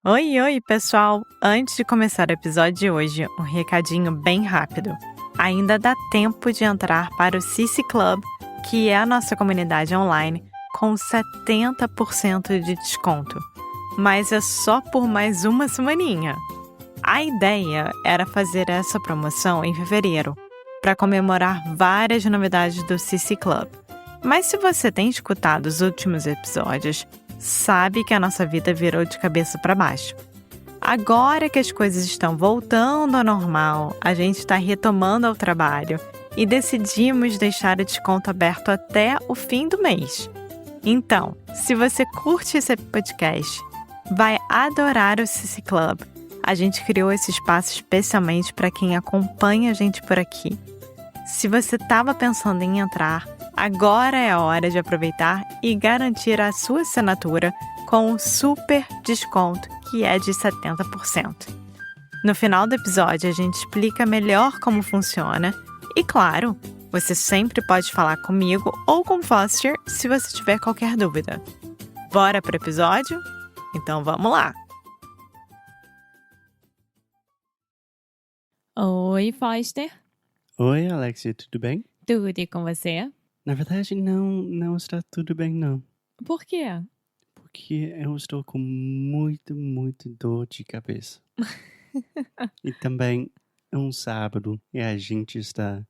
Oi, oi, pessoal! Antes de começar o episódio de hoje, um recadinho bem rápido. Ainda dá tempo de entrar para o CC Club, que é a nossa comunidade online, com 70% de desconto. Mas é só por mais uma semaninha. A ideia era fazer essa promoção em fevereiro, para comemorar várias novidades do CC Club. Mas se você tem escutado os últimos episódios, sabe que a nossa vida virou de cabeça para baixo. Agora que as coisas estão voltando ao normal, a gente está retomando ao trabalho e decidimos deixar o desconto aberto até o fim do mês. Então, se você curte esse podcast, vai adorar o CC Club. A gente criou esse espaço especialmente para quem acompanha a gente por aqui. Se você estava pensando em entrar, agora é a hora de aproveitar e garantir a sua assinatura com um super desconto que é de 70%. No final do episódio, a gente explica melhor como funciona e, claro, você sempre pode falar comigo ou com o Foster se você tiver qualquer dúvida. Bora pro episódio? Então vamos lá! Oi, Foster. Oi, Alexia, tudo bem? Tudo e com você? Na verdade, não está tudo bem, não. Por quê? Porque eu estou com muito dor de cabeça. E também é um sábado e a gente está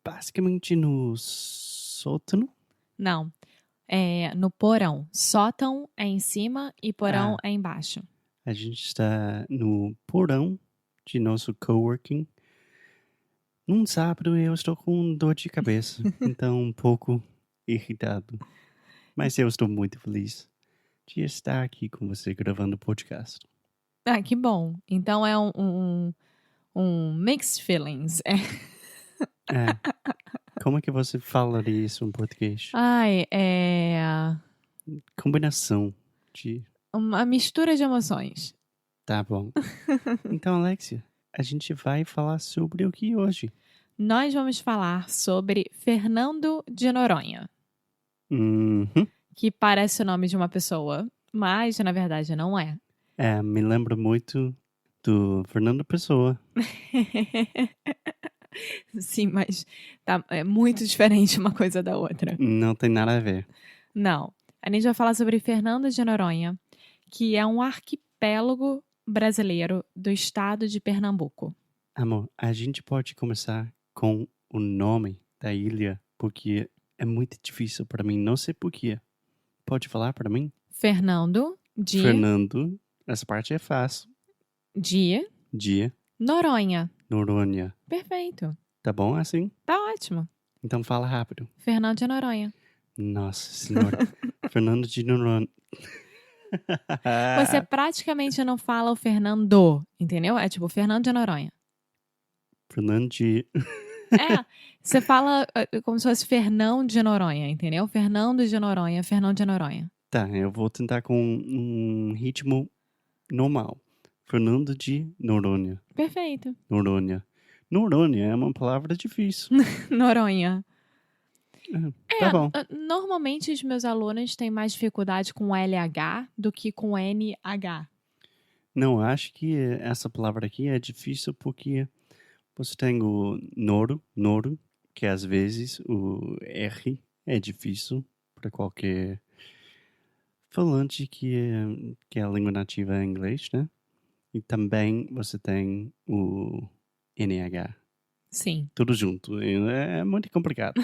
basicamente no sótão. Não, é no porão. Sótão é em cima e porão é embaixo. A gente está no porão de nosso coworking. Num sábado eu estou com dor de cabeça, então um pouco irritado. Mas eu estou muito feliz de estar aqui com você gravando o podcast. Ah, que bom. Então é um mixed feelings. Como é que você falaria isso em português? Ai, é Combinação de... uma mistura de emoções. Tá bom. Então, Alexia, a gente vai falar sobre o que hoje? Nós vamos falar sobre Fernando de Noronha, Uhum. que parece o nome de uma pessoa, mas na verdade não é. Me lembra muito do Fernando Pessoa. Sim, mas é muito diferente uma coisa da outra. Não tem nada a ver. Não. A gente vai falar sobre Fernando de Noronha, que é um arquipélago brasileiro do estado de Pernambuco. Amor, a gente pode começar com o nome da ilha, porque é muito difícil para mim, não sei porquê. Pode falar para mim? Fernando Fernando, essa parte é fácil. de Noronha. Noronha. Perfeito. Tá bom assim? Tá ótimo. Então fala rápido. Fernando de Noronha. Nossa senhora. Fernando de Noronha. Você praticamente não fala o Fernando, entendeu? É tipo Fernando de Noronha. Fernando de... Você fala como se fosse Fernão de Noronha, entendeu? Fernando de Noronha, Fernando de Noronha. Tá, eu vou tentar com um ritmo normal. Fernando de Noronha. Perfeito. Noronha. Noronha é uma palavra difícil. Noronha. Tá bom. Normalmente os meus alunos têm mais dificuldade com LH do que com NH. Não, acho que essa palavra aqui é difícil porque você tem o noro, que às vezes o R é difícil para qualquer falante que é a língua nativa em inglês, né? E também você tem o NH. Sim. Tudo junto. É muito complicado.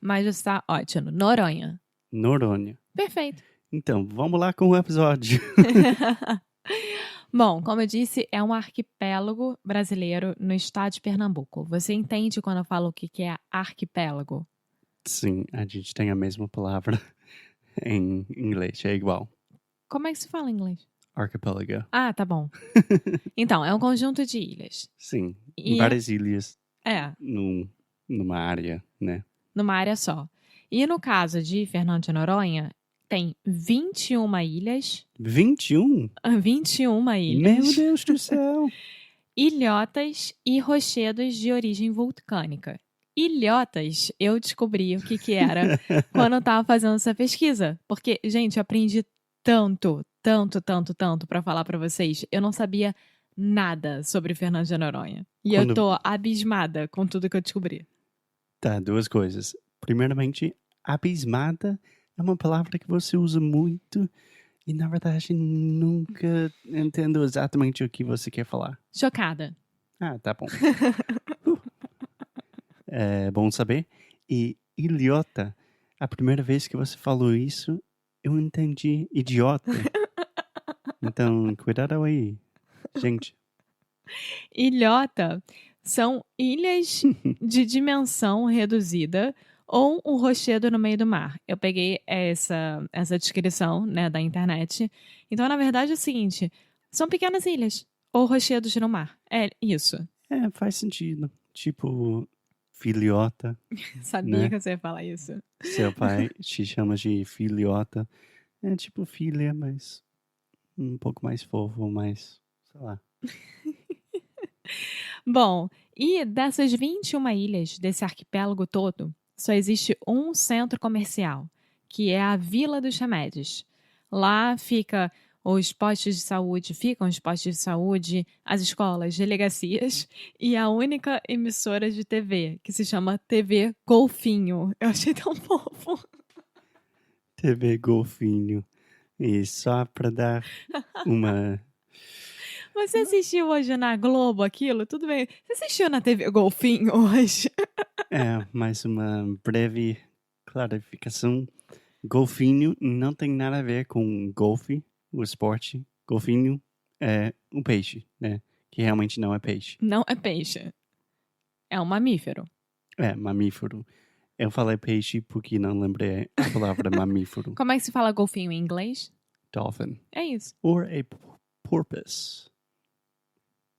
Mas está ótimo. Noronha. Noronha. Perfeito. Então, vamos lá com o episódio. Bom, como eu disse, é um arquipélago brasileiro no estado de Pernambuco. Você entende quando eu falo o que é arquipélago? Sim, a gente tem a mesma palavra em inglês, é igual. Como é que se fala em inglês? Archipelago. Ah, tá bom. Então, é um conjunto de ilhas. Sim, várias ilhas É, numa área, né? numa área só. E no caso de Fernando de Noronha, tem 21 ilhas. 21? 21 ilhas. Meu Deus do céu! Ilhotas e rochedos de origem vulcânica. Ilhotas, eu descobri o que era quando eu tava fazendo essa pesquisa. Porque, gente, eu aprendi tanto pra falar pra vocês. Eu não sabia nada sobre Fernando de Noronha. E eu tô abismada com tudo que eu descobri. Tá, duas coisas. Primeiramente, abismada é uma palavra que você usa muito e, na verdade, nunca entendo exatamente o que você quer falar. Chocada. Ah, tá bom. É bom saber. E ilhota, a primeira vez que você falou isso, eu entendi idiota. Então, cuidado aí, gente. Ilhota são ilhas de dimensão reduzida ou um rochedo no meio do mar. Eu peguei essa descrição, né, da internet. Então, na verdade, é o seguinte: são pequenas ilhas ou rochedos no mar. É isso. É, faz sentido. Tipo, filhota. Sabia Né? que você ia falar isso. Seu pai te chama de filhota. É tipo filha, mas um pouco mais fofo, mais, sei lá. Bom, e dessas 21 ilhas, desse arquipélago todo, só existe um centro comercial, que é a Vila dos Remédios. Lá ficam os postos de saúde, as escolas, delegacias e a única emissora de TV, que se chama TV Golfinho. Eu achei tão fofo. TV Golfinho. E só pra dar uma... Você assistiu hoje na Globo aquilo? Tudo bem. Você assistiu na TV Golfinho hoje? É, mais uma breve clarificação. Golfinho não tem nada a ver com golfe, o esporte. Golfinho é um peixe, né? Que realmente não é peixe. Não é peixe. É um mamífero. É, mamífero. Eu falei peixe porque não lembrei a palavra mamífero. Como é que se fala golfinho em inglês? Dolphin. É isso. Or a porpoise.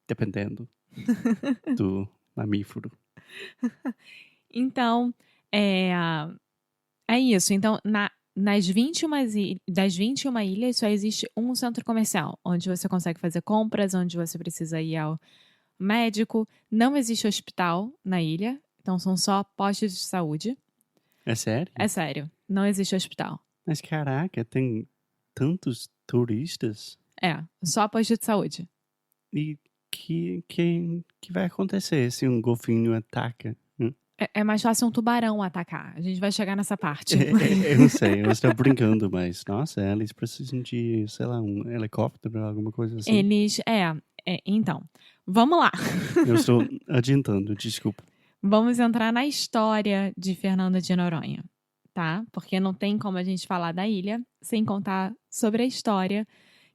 Dependendo do mamífero. Então, é isso. Então, das 21 ilhas, só existe um centro comercial, onde você consegue fazer compras, onde você precisa ir ao médico. Não existe hospital na ilha, então são só postos de saúde. É sério? É sério, não existe hospital. Mas caraca, tem tantos turistas. É, só posto de saúde. E que vai acontecer se um golfinho ataca? É mais fácil um tubarão atacar. A gente vai chegar nessa parte. Eu não sei, eu estou brincando, mas nossa, eles precisam de, sei lá, um helicóptero, alguma coisa assim. Eles. Então, vamos lá. Eu estou adiantando, desculpa. Vamos entrar na história de Fernando de Noronha, tá? Porque não tem como a gente falar da ilha sem contar sobre a história,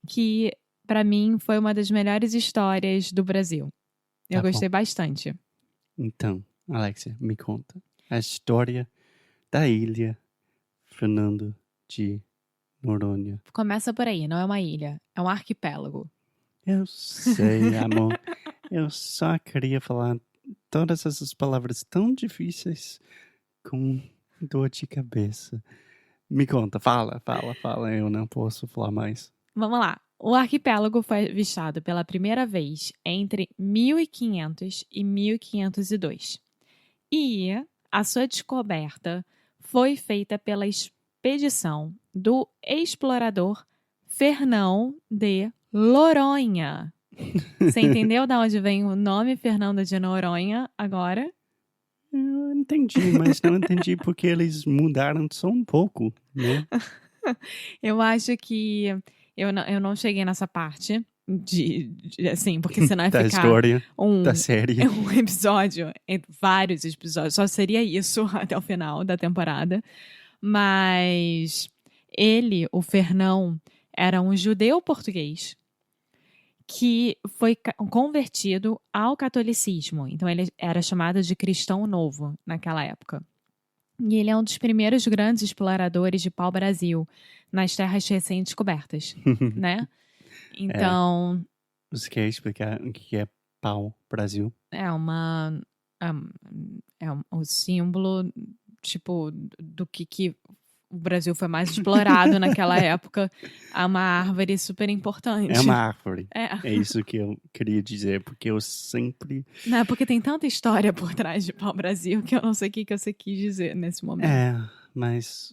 que pra mim foi uma das melhores histórias do Brasil. Eu Tá gostei bastante. Então, Alexia, me conta a história da ilha Fernando de Noronha. Começa por aí, não é uma ilha, é um arquipélago. Eu sei, amor. Eu só queria falar todas essas palavras tão difíceis com dor de cabeça. Me conta, fala. Eu não posso falar mais. Vamos lá. O arquipélago foi avistado pela primeira vez entre 1500 e 1502. E a sua descoberta foi feita pela expedição do explorador Fernão de Noronha. Você entendeu de onde vem o nome Fernando de Noronha agora? Eu entendi, mas não entendi porque eles mudaram só um pouco, né? Eu acho que eu não cheguei nessa parte assim, porque senão ia Da ficar história, um da série. um episódio, vários episódios, só seria isso até o final da temporada. Mas ele, o Fernão, era um judeu português que foi convertido ao catolicismo. Então ele era chamado de cristão novo naquela época. E ele é um dos primeiros grandes exploradores de pau-brasil nas terras recém-descobertas, né? Então... Você quer explicar o que é pau-brasil? É o símbolo, tipo, do que o Brasil foi mais explorado naquela época. É uma árvore super importante. É uma árvore. É. É isso que eu queria dizer, porque eu sempre... Não, é porque tem tanta história por trás de pau-brasil que eu não sei o que você quis dizer nesse momento. É, mas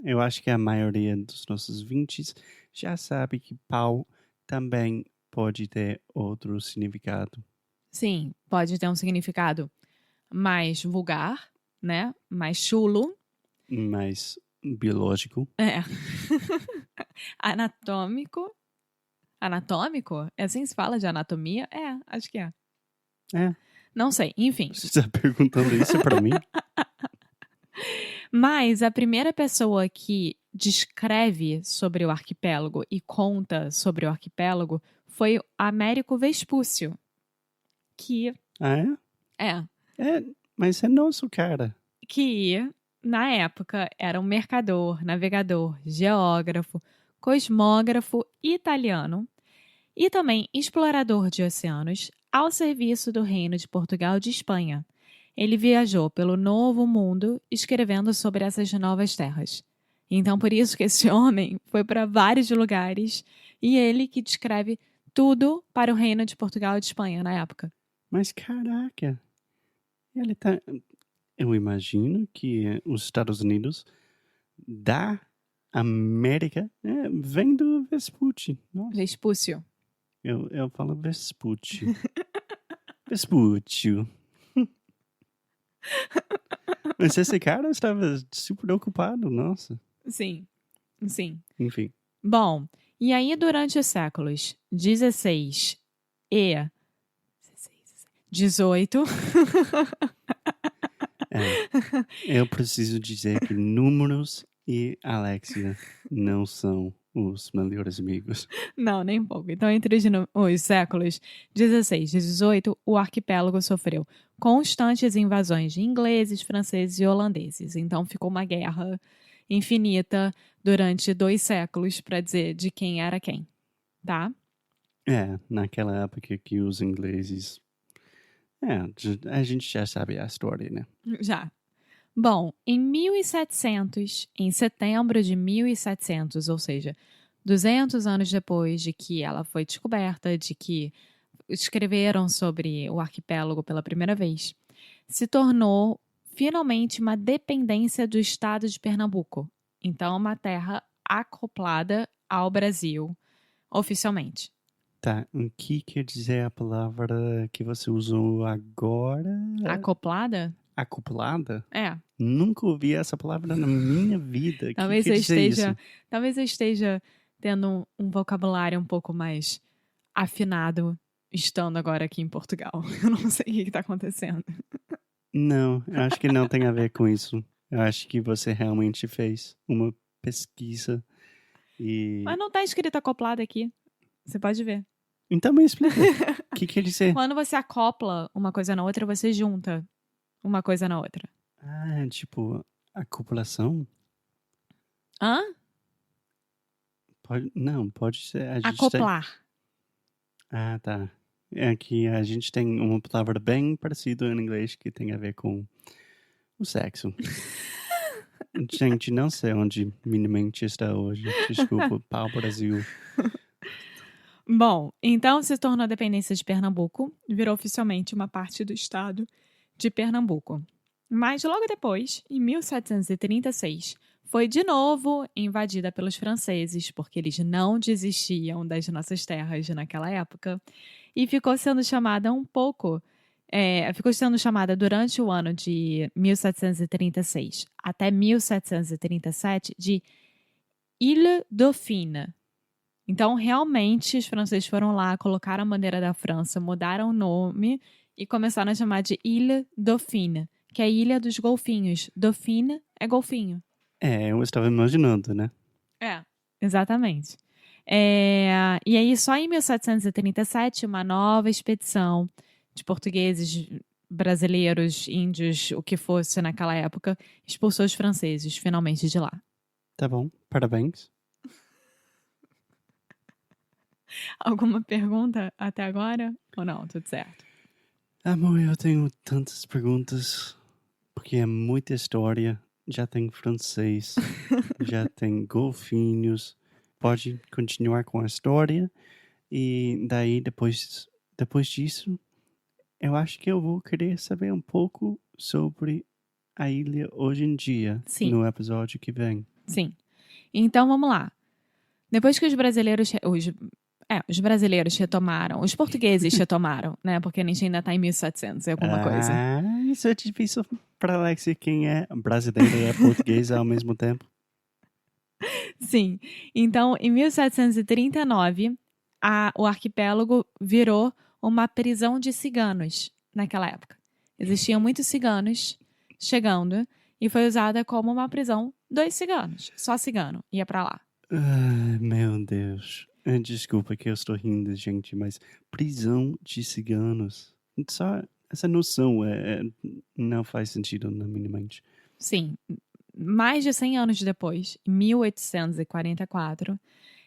Eu acho que a maioria dos nossos ouvintes já sabe que pau também pode ter outro significado. Sim, pode ter um significado mais vulgar, né? Mais chulo. Mais biológico. É. Anatômico. Anatômico? É assim que se fala de anatomia? É, acho que é. É, Não sei, enfim. você está perguntando isso para mim? Mas a primeira pessoa que descreve sobre o arquipélago e conta sobre o arquipélago foi Américo Vespúcio, que Ah, é? é, É, mas é nosso, cara. que na época era um mercador, navegador, geógrafo, cosmógrafo italiano e também explorador de oceanos ao serviço do Reino de Portugal e de Espanha. Ele viajou pelo Novo Mundo escrevendo sobre essas novas terras. Então, por isso que esse homem foi para vários lugares e ele que descreve tudo para o Reino de Portugal e de Espanha na época. Mas caraca, ele tá. Eu imagino que os Estados Unidos da América vem do Vespucci. Nossa, Vespúcio. eu falo Vespucci. Vespucci. Mas esse cara estava super ocupado, nossa. Sim, sim. Enfim. Bom, e aí durante os séculos 16 e 18, Eu preciso dizer que números e Alexia não são os melhores amigos. não, nem um pouco. Então, entre os séculos 16 e 18, o arquipélago sofreu constantes invasões de ingleses, franceses e holandeses. Então, ficou uma guerra infinita durante 2 séculos para dizer de quem era quem, tá? Naquela época que os ingleses. A gente já sabe a história, né? Já. Bom, em 1700, em setembro de 1700, ou seja, 200 anos depois de que ela foi descoberta, de que escreveram sobre o arquipélago pela primeira vez, se tornou finalmente uma dependência do estado de Pernambuco. Então, uma terra acoplada ao Brasil, oficialmente. Tá, o que quer dizer a palavra que você usou agora? Acoplada? Acoplada? É. Nunca ouvi essa palavra na minha vida. O que Talvez quer eu dizer esteja, isso? talvez eu esteja tendo um vocabulário um pouco mais afinado estando agora aqui em Portugal. Eu não sei o que está acontecendo. Não, eu acho que não tem a ver com isso. Eu acho que você realmente fez uma pesquisa e. Mas não está escrito acoplado aqui. Você pode ver. Então me explica. O que quer dizer? Quando você acopla uma coisa na outra, você junta uma coisa na outra. Ah, tipo, acoplação? Hã? Pode ser. A gente tem. Acoplar. Ah, tá. É que a gente tem uma palavra bem parecida em inglês que tem a ver com o sexo. Gente, não sei onde minha mente está hoje. Desculpa, pau Brasil. Bom, então se tornou dependência de Pernambuco, virou oficialmente uma parte do estado de Pernambuco. Mas logo depois, em 1736, foi de novo invadida pelos franceses, porque eles não desistiam das nossas terras naquela época, e ficou sendo chamada ficou sendo chamada durante o ano de 1736 até 1737 de Île Dauphine. Então, realmente, os franceses foram lá, colocaram a bandeira da França, mudaram o nome e começaram a chamar de Île Dauphine, que é a Ilha dos Golfinhos. Dauphine é golfinho. Eu estava imaginando, né? É, exatamente. E aí, só em 1737, uma nova expedição de portugueses, brasileiros, índios, o que fosse naquela época, expulsou os franceses finalmente de lá. Tá bom, parabéns. Alguma pergunta até agora? Ou não? Tudo certo? Amor, eu tenho tantas perguntas, porque é muita história. Já tem francês, já tem golfinhos. Pode continuar com a história. E daí, depois disso, eu acho que eu vou querer saber um pouco sobre a ilha hoje em dia, Sim. no episódio que vem. Sim. Então, vamos lá. Depois que os brasileiros retomaram, os portugueses retomaram, né? Porque a gente ainda tá em 1700 e alguma coisa. Isso é difícil para Alexia, quem é brasileiro e é português ao mesmo tempo. Sim. Então, em 1739, o arquipélago virou uma prisão de ciganos naquela época. Existiam muitos ciganos chegando e foi usada como uma prisão dos ciganos. Só cigano ia pra lá. Meu Deus. Desculpa que eu estou rindo, gente, mas prisão de ciganos. Só essa noção não faz sentido na minha mente. Sim. Mais de 100 anos depois, em 1844,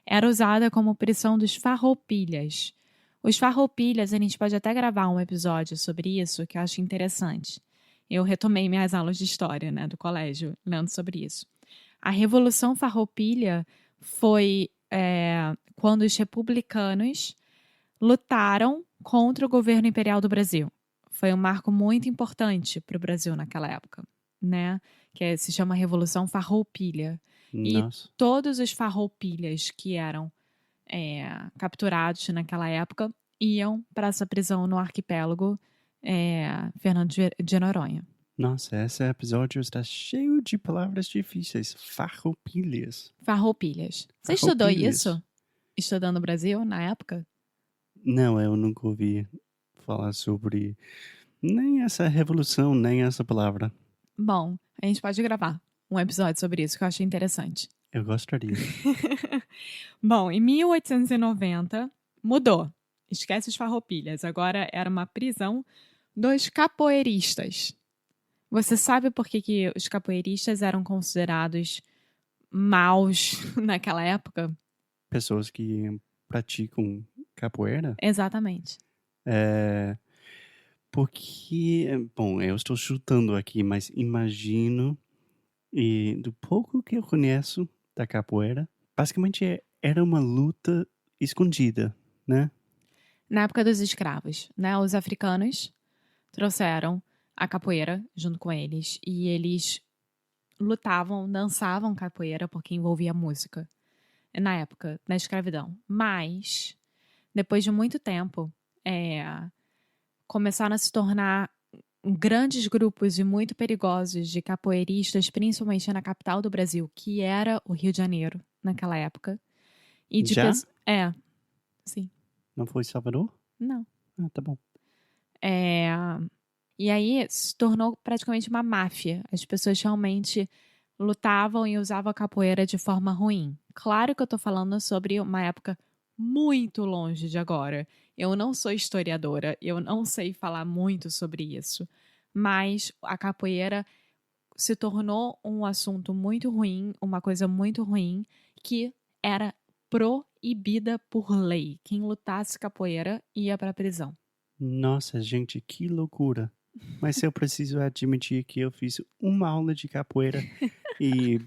era usada como prisão dos farroupilhas. Os farroupilhas, a gente pode até gravar um episódio sobre isso, que eu acho interessante. Eu retomei minhas aulas de história, né, do colégio, lendo sobre isso. A Revolução Farroupilha foi quando os republicanos lutaram contra o governo imperial do Brasil. Foi um marco muito importante para o Brasil naquela época, né? Que se chama Revolução Farroupilha. Nossa. E todos os farroupilhas que eram capturados naquela época iam para essa prisão no arquipélago Fernando de Noronha. Nossa, esse episódio está cheio de palavras difíceis. Farroupilhas. Farroupilhas. Você estudou isso? Estudando no Brasil, na época? Não, eu nunca ouvi falar sobre nem essa revolução, nem essa palavra. Bom, a gente pode gravar um episódio sobre isso, que eu achei interessante. Eu gostaria. Bom, em 1890, mudou. Esquece os farroupilhas. Agora era uma prisão dos capoeiristas. Você sabe por que os capoeiristas eram considerados maus naquela época? Pessoas que praticam capoeira? Exatamente. Porque, bom, eu estou chutando aqui, mas imagino, e do pouco que eu conheço da capoeira, basicamente era uma luta escondida, né? Na época dos escravos, né? Os africanos trouxeram a capoeira junto com eles e eles lutavam, dançavam capoeira porque envolvia música na época da escravidão. Mas, depois de muito tempo, começaram a se tornar grandes grupos e muito perigosos de capoeiristas, principalmente na capital do Brasil, que era o Rio de Janeiro, naquela época. E Já? Sim. Não foi Salvador? Não. Ah, tá bom. E aí se tornou praticamente uma máfia. As pessoas realmente lutavam e usavam a capoeira de forma ruim. Claro que eu tô falando sobre uma época muito longe de agora. Eu não sou historiadora, eu não sei falar muito sobre isso. Mas a capoeira se tornou um assunto muito ruim, uma coisa muito ruim, que era proibida por lei. Quem lutasse capoeira ia para a prisão. Nossa, gente, que loucura. Mas eu preciso admitir que eu fiz uma aula de capoeira e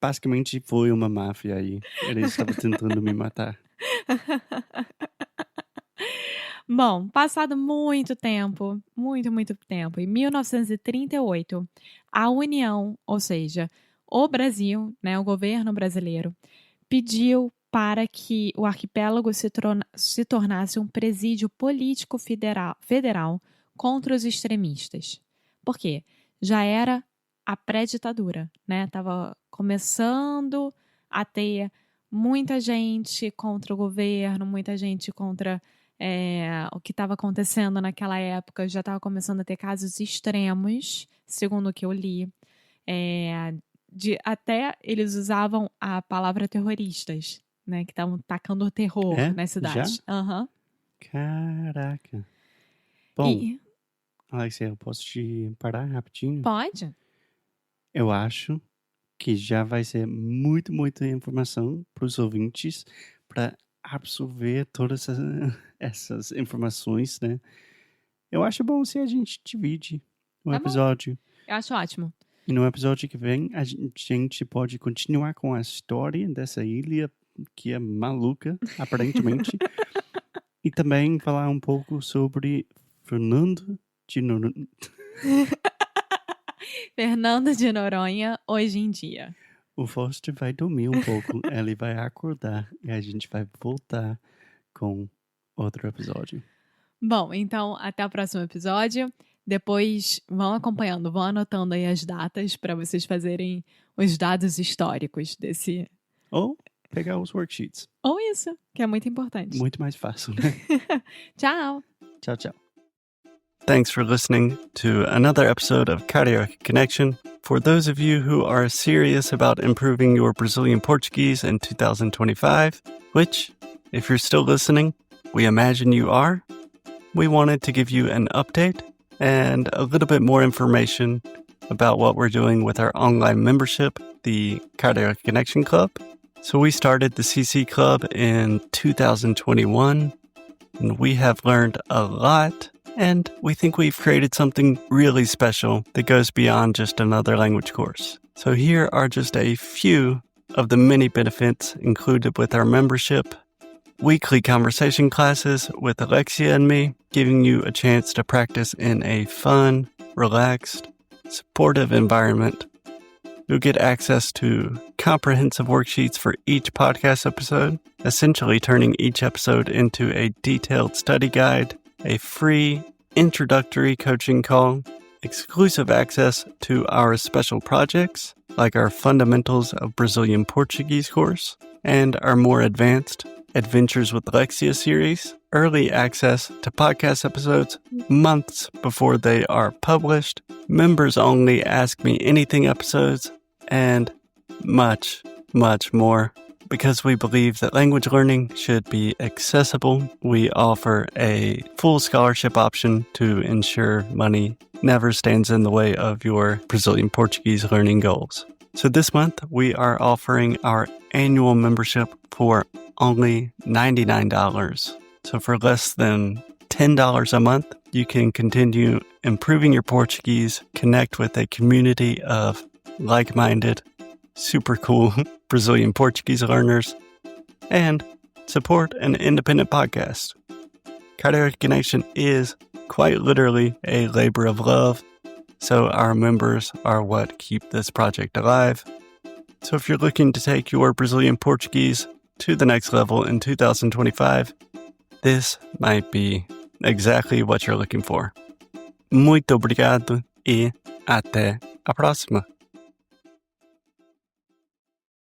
basicamente foi uma máfia aí. Eles estavam tentando me matar. Bom, passado muito tempo, muito tempo, em 1938, a União, ou seja, o Brasil, né, o governo brasileiro, pediu para que o arquipélago se tornasse um presídio político federal contra os extremistas. Por quê? Já era a pré-ditadura, né? Tava começando a ter muita gente contra o governo, muita gente contra o que estava acontecendo naquela época. Já estava começando a ter casos extremos, segundo o que eu li. Até eles usavam a palavra terroristas, né? Que estavam tacando terror nas cidades. Já? Caraca. Bom, Alexia, eu posso te parar rapidinho? Pode. Eu acho que já vai ser muita informação para os ouvintes para absorver todas essas informações, né? Eu acho bom se a gente divide o episódio. Bom. Eu acho ótimo. E no episódio que vem, a gente pode continuar com a história dessa ilha que é maluca, aparentemente. E também falar um pouco sobre Fernando de Noronha. Fernando de Noronha, hoje em dia. O Foster vai dormir um pouco, ele vai acordar e a gente vai voltar com outro episódio. Bom, então até o próximo episódio. Depois vão acompanhando, vão anotando aí as datas para vocês fazerem os dados históricos desse. Ou pegar os worksheets. Ou isso, que é muito importante. Muito mais fácil, né? Tchau! Tchau, tchau. Thanks for listening to another episode of Carioca Connection. For those of you who are serious about improving your Brazilian Portuguese in 2025, which, if you're still listening, we imagine you are, we wanted to give you an update and a little bit more information about what we're doing with our online membership, the Carioca Connection Club. So we started the CC Club in 2021, and we have learned a lot. And we think we've created something really special that goes beyond just another language course. So here are just a few of the many benefits included with our membership. Weekly conversation classes with Alexia and me, giving you a chance to practice in a fun, relaxed, supportive environment. You'll get access to comprehensive worksheets for each podcast episode, essentially turning each episode into a detailed study guide, a free introductory coaching call, exclusive access to our special projects, like our Fundamentals of Brazilian Portuguese course, and our more advanced Adventures with Alexia series, early access to podcast episodes months before they are published, members only Ask Me Anything episodes, and much, much more. Because we believe that language learning should be accessible, we offer a full scholarship option to ensure money never stands in the way of your Brazilian Portuguese learning goals. So this month, we are offering our annual membership for only $99. So for less than $10 a month, you can continue improving your Portuguese, connect with a community of like-minded, super cool Brazilian Portuguese learners, and support an independent podcast. Carioca Connection is quite literally a labor of love, so our members are what keep this project alive. So if you're looking to take your Brazilian Portuguese to the next level in 2025, this might be exactly what you're looking for. Muito obrigado e até a próxima.